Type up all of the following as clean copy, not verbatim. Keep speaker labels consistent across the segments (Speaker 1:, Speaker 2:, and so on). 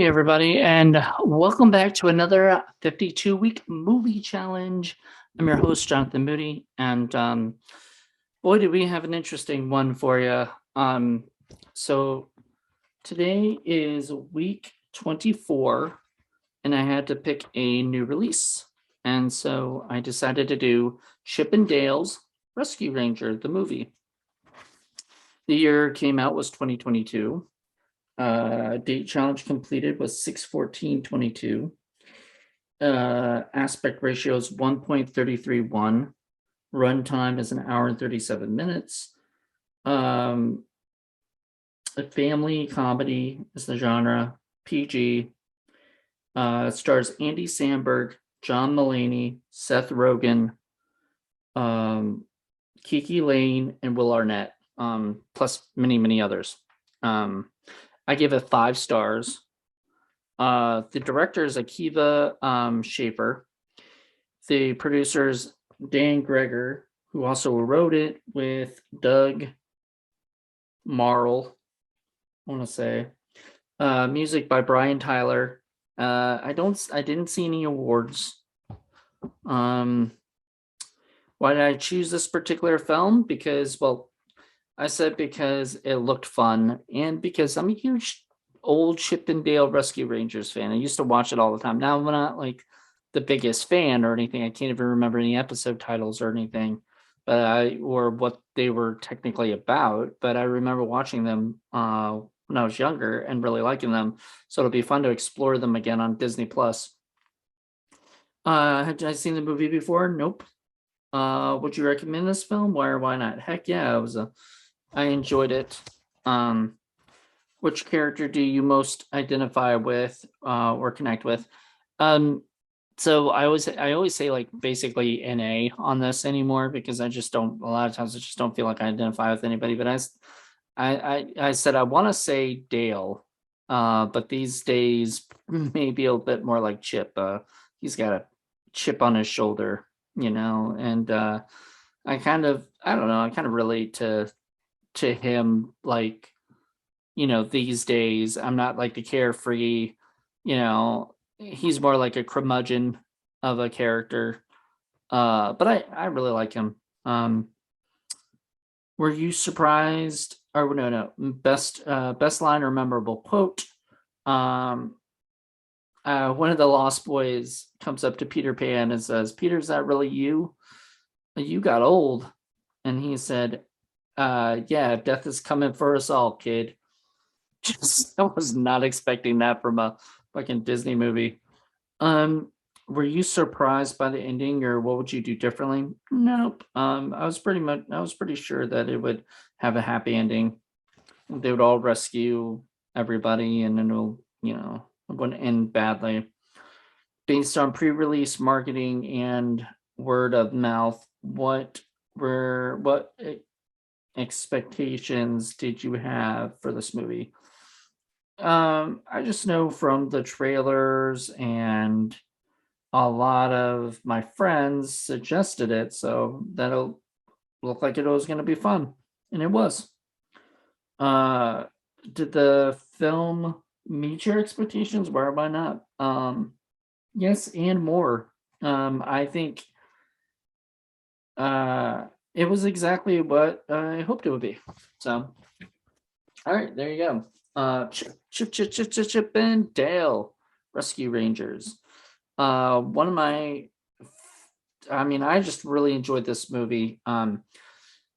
Speaker 1: everybody, and welcome back to another 52-week movie challenge. I'm your host, Jonathan Moody, and boy, do we have an interesting one for you. So today is week 24, and I had to pick a new release. And so I decided to do Chip and Dale's Rescue Ranger, the movie. The year came out was 2022. Date challenge completed was 6/14/22. Aspect ratio is 1.331. Runtime is an hour and 37 minutes. A family comedy is the genre. PG. It stars Andy Samberg, John Mulaney, Seth Rogen, Kiki Lane, and Will Arnett, plus many others. I give it 5 stars. The director is Akiva Schaffer. The producers Dan Greger, who also wrote it with Doug Marl, I want to say. Music by Brian Tyler. I didn't see any awards. Why did I choose this particular film? Because it looked fun, and because I'm a huge old Chip and Dale Rescue Rangers fan. I used to watch it all the time. Now I'm not like the biggest fan or anything. I can't even remember any episode titles or anything, or what they were technically about. But I remember watching them when I was younger and really liking them. So it'll be fun to explore them again on Disney Plus. Had I seen the movie before? Nope. Would you recommend this film? Why or why not? Heck yeah, I enjoyed it. Which character do you most identify with or connect with? So I always say like basically NA on this anymore, because a lot of times I just don't feel like I identify with anybody. But I said I want to say Dale, but these days maybe a bit more like Chip. He's got a chip on his shoulder, and I don't know, I kind of relate to him, like, these days. I'm not like the carefree, he's more like a curmudgeon of a character. But I really like him. Were you surprised? Or no, best line or memorable quote. One of the Lost Boys comes up to Peter Pan and says, "Peter, is that really you? You got old." And he said, "Yeah, death is coming for us all, kid." I was not expecting that from a fucking Disney movie. Were you surprised by the ending, or what would you do differently? Nope. I was pretty sure that it would have a happy ending. They would all rescue everybody, and then it wouldn't end badly. Based on pre-release marketing and word of mouth, what expectations did you have for this movie? I just know from the trailers, and a lot of my friends suggested it, so that'll look like it was going to be fun, and it was. Did the film meet your expectations? Why not? Yes, and more. I think it was exactly what I hoped it would be. So, all right, there you go. Chip and Dale Rescue Rangers. One of my, I just really enjoyed this movie.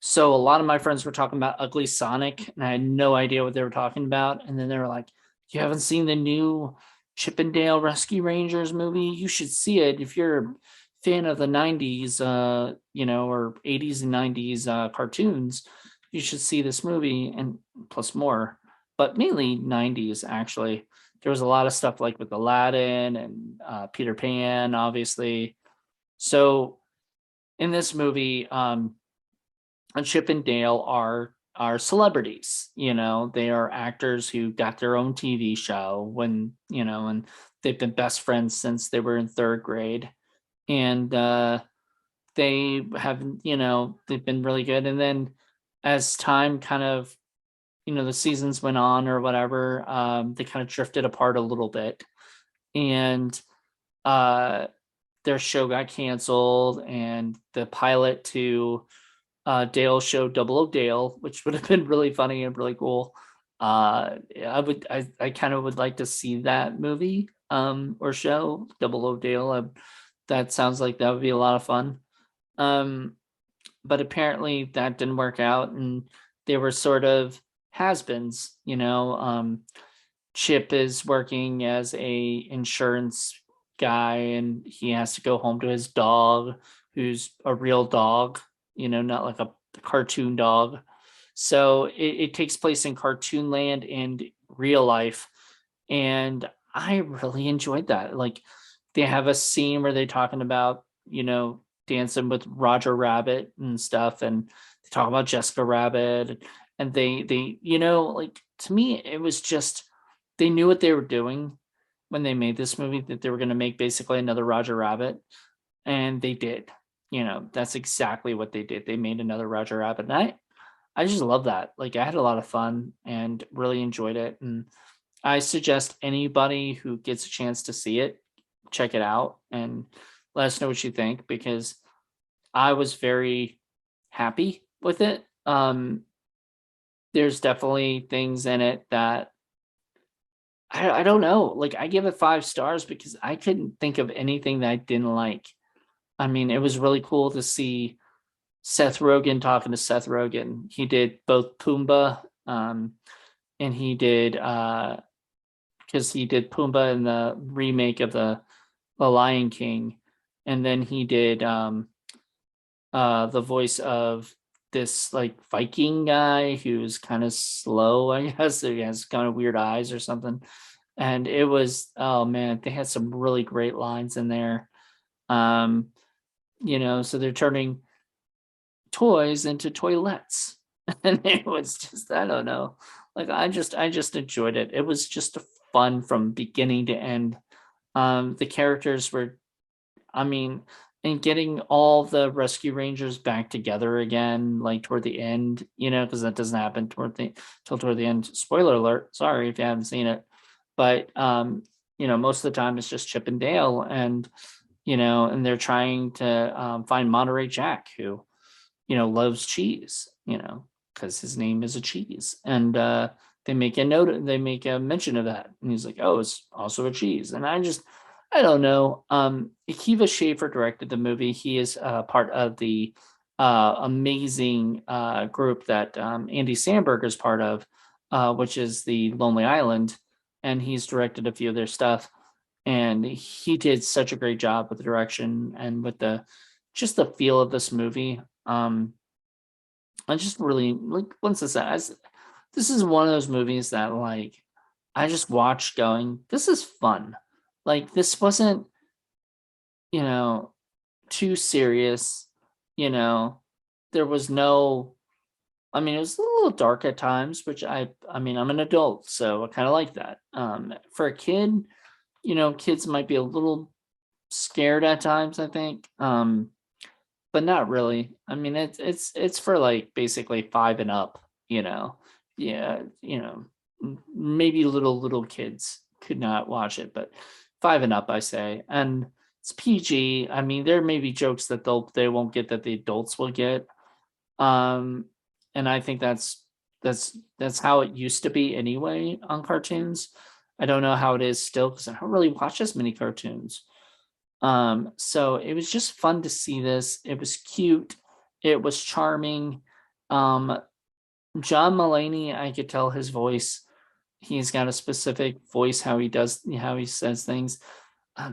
Speaker 1: So a lot of my friends were talking about Ugly Sonic, and I had no idea what they were talking about. And then they were like, "You haven't seen the new Chip and Dale Rescue Rangers movie? You should see it if you're a fan of the 90s, or 80s and 90s cartoons. You should see this movie, and plus more, but mainly 90s, actually. There was a lot of stuff like with Aladdin and Peter Pan, obviously. So in this movie, Chip and Dale are celebrities. They are actors who got their own TV show and they've been best friends since they were in 3rd grade. And they have, they've been really good. And then as time kind of the seasons went on or whatever, they kind of drifted apart a little bit, and uh, their show got canceled, and the pilot to Dale's show Double O Dale, which would have been really funny and really cool. I kind of would like to see that movie or show Double O Dale. That sounds like that would be a lot of fun. Um, but apparently that didn't work out, and they were sort of has-beens. Chip is working as a insurance guy, and he has to go home to his dog, who's a real dog, not like a cartoon dog. So it takes place in cartoon land and real life. And I really enjoyed that. Like, they have a scene where they're talking about, dancing with Roger Rabbit and stuff, and they talk about Jessica Rabbit, and they, like, to me, it was just, they knew what they were doing when they made this movie, that they were going to make basically another Roger Rabbit, and they did. That's exactly what they did. They made another Roger Rabbit, and I just love that. Like, I had a lot of fun and really enjoyed it, and I suggest anybody who gets a chance to see it, check it out and let us know what you think, because I was very happy with it. There's definitely things in it that I don't know. Like, I give it 5 stars because I couldn't think of anything that I didn't like. I mean, it was really cool to see Seth Rogen talking to Seth Rogen. He did both Pumbaa, and he did because he did Pumbaa in the remake of the Lion King, and then he did the voice of this like Viking guy who's kind of slow, I guess. He has kind of weird eyes or something. And it was, oh man, they had some really great lines in there. Um, so they're turning toys into toilets. And it was just, I don't know. Like, I just enjoyed it. It was just fun from beginning to end. The characters were, I mean, and getting all the rescue rangers back together again, like toward the end, because that doesn't happen toward the end. Spoiler alert, sorry if you haven't seen it. But most of the time it's just Chip and Dale, and and they're trying to find Monterey Jack, who loves cheese, because his name is a cheese. And they make a mention of that. And he's like, oh, it's also a cheese. And I don't know. Akiva Schaffer directed the movie. He is part of the amazing group that Andy Samberg is part of, which is the Lonely Island. And he's directed a few of their stuff. And he did such a great job with the direction and with just the feel of this movie. I just really like, once this is one of those movies that, like, I just watched going, this is fun. Like, this wasn't, you know, too serious. You know, there was no, I mean, it was a little dark at times, which I mean, I'm an adult, so I kind of like that. For a kid, kids might be a little scared at times, I think. But not really. I mean, it's for like basically 5 and up, Yeah, maybe little kids could not watch it, but 5 and up, I say. And it's PG. I mean, there may be jokes that they won't get that the adults will get. Um, and I think that's how it used to be anyway on cartoons. I don't know how it is still, because I don't really watch as many cartoons. So it was just fun to see this. It was cute. It was charming. Um, John Mulaney, I could tell his voice. He's got a specific voice, how he says things.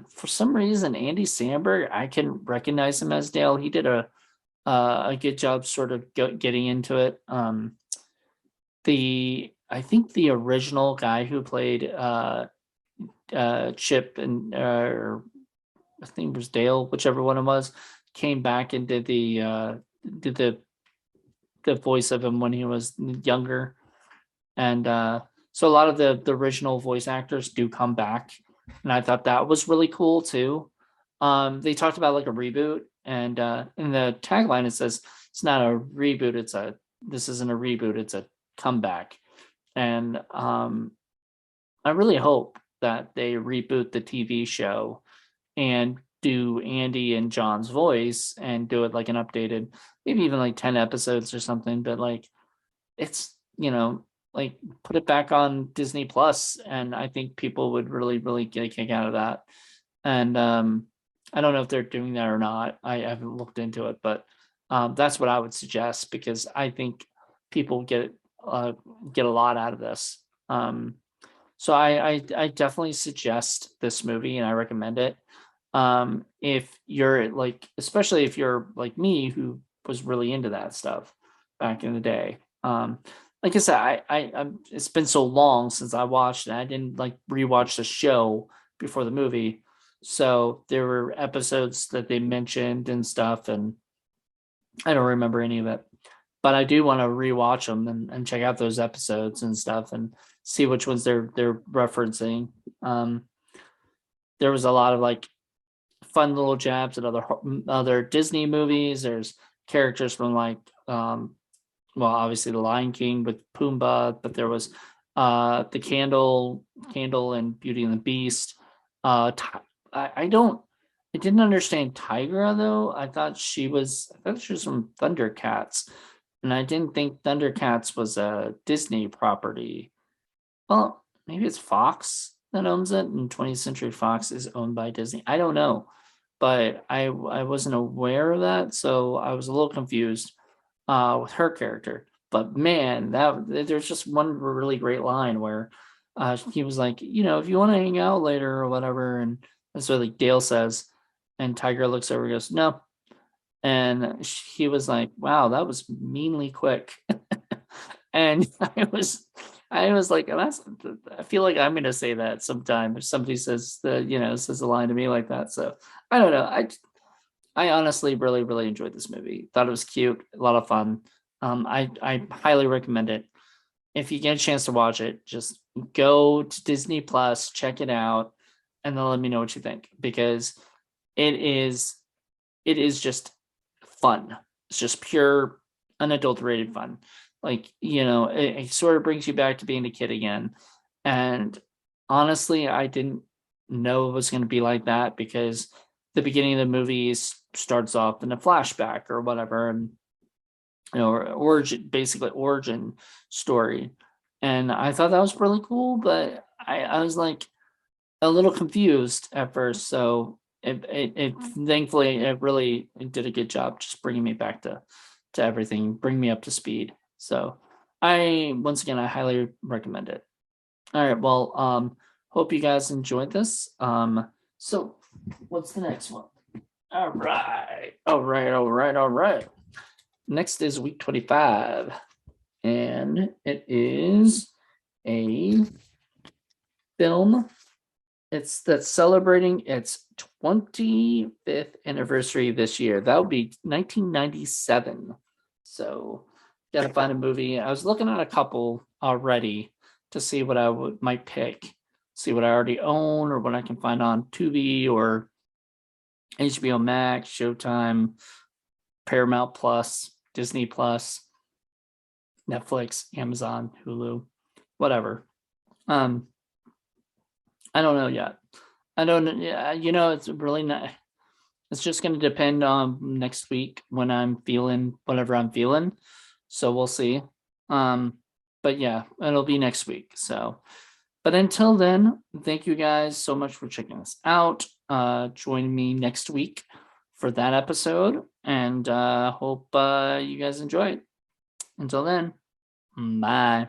Speaker 1: For some reason, Andy Samberg, I can recognize him as Dale. He did a good job sort of getting into it. I think the original guy who played Chip and I think it was Dale, whichever one it was, came back and did the voice of him when he was younger. And so a lot of the original voice actors do come back, and I thought that was really cool too. They talked about like a reboot, and in the tagline it says it's not a reboot, this isn't a reboot, it's a comeback. And I really hope that they reboot the TV show and do Andy and John's voice and do it like an updated, maybe even like 10 episodes or something. But like, it's, like put it back on Disney Plus, and I think people would really, really get a kick out of that. And I don't know if they're doing that or not. I haven't looked into it, but that's what I would suggest, because I think people uh, get a lot out of this. So I definitely suggest this movie, and I recommend it. If you're like, especially if you're like me, who was really into that stuff back in the day. Like I said, it's been so long since I watched it. I didn't like rewatch the show before the movie, so there were episodes that they mentioned and stuff, and I don't remember any of it. But I do want to rewatch them and check out those episodes and stuff and see which ones they're referencing. Um, there was a lot of like fun little jabs at other Disney movies. There's characters from like well, obviously the Lion King with Pumbaa, but there was the Candle and Beauty and the Beast. I didn't understand Tigra though. I thought she was from Thundercats, and I didn't think Thundercats was a Disney property. Well, maybe it's Fox that owns it, and 20th Century Fox is owned by Disney. I don't know, but I wasn't aware of that, so I was a little confused with her character. But man, that there's just one really great line where he was like, if you want to hang out later or whatever, and that's what like Dale says, and Tiger looks over and goes, no, and he was like, wow, that was meanly quick. And I was like, I feel like I'm gonna say that sometime if somebody says a line to me like that. So I don't know. I honestly really, really enjoyed this movie. Thought it was cute, a lot of fun. I highly recommend it. If you get a chance to watch it, just go to Disney Plus, check it out, and then let me know what you think, because it is it is just fun. It's just pure, unadulterated fun. Like, it sort of brings you back to being a kid again. And honestly, I didn't know it was going to be like that, because the beginning of the movie starts off in a flashback or whatever, and basically origin story. And I thought that was really cool, but I was like a little confused at first. So it thankfully it did a good job just bringing me back to everything, bring me up to speed. So once again I highly recommend it. All right, well, hope you guys enjoyed this. So what's the next one? All right, all right, all right, all right. Next is week 25, and it is a film that's celebrating its 25th anniversary this year. That would be 1997. So gotta find a movie. I was looking at a couple already to see what I might pick, see what I already own or what I can find on Tubi or HBO Max, Showtime, Paramount Plus, Disney Plus, Netflix, Amazon, Hulu, whatever. I don't know yet. I don't. Yeah, it's really not. It's just going to depend on next week when I'm feeling whatever I'm feeling. So we'll see. But yeah, it'll be next week. So, but until then, thank you guys so much for checking us out. Join me next week for that episode, and hope you guys enjoy it. Until then, bye.